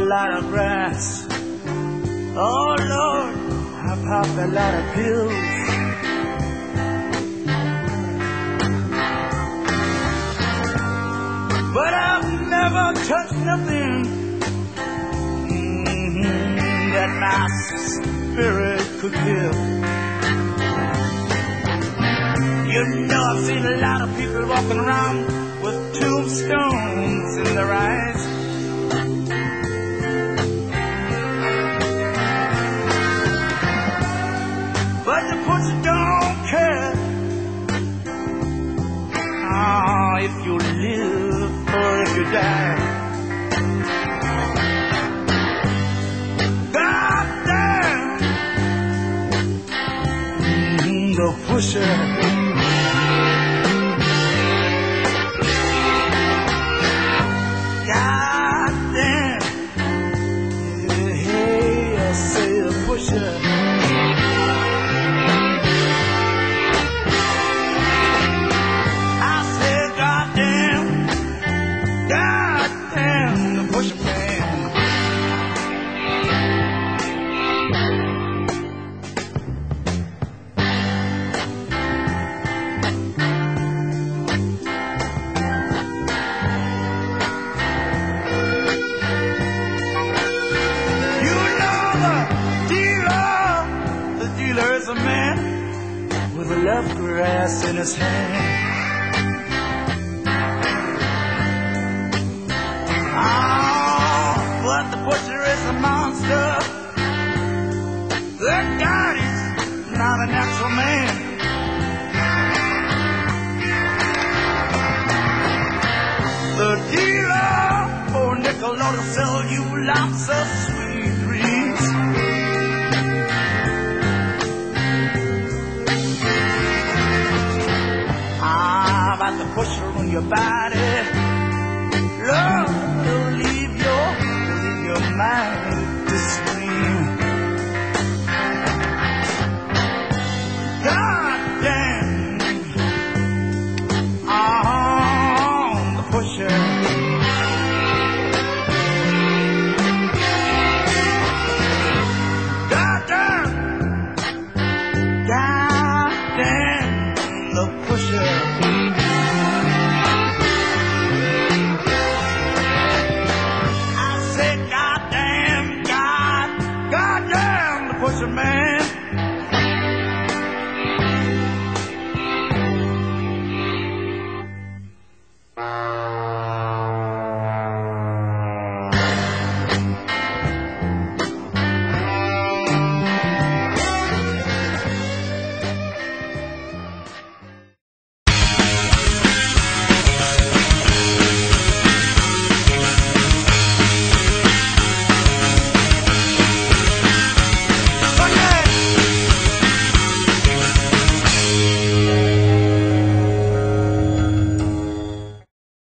lot of grass. Oh Lord, I popped a lot of pills. But I've never touched nothing that my spirit could kill. You know, I've seen a lot of people walking around with tombstones in their eyes. But the butcher don't care if you live or if you die. God damn the pusher. God damn, hey, I say the pusher. There's a man with a left grass in his hand. Oh, but the butcher is a monster. That guy is not a natural man. The dealer, oh, nickel ought to sell you lots of sweet dreams. About the pusher on your body, Lord, will leave your mind to scream. God damn, the pusher. God damn, the pusher. Pusher man.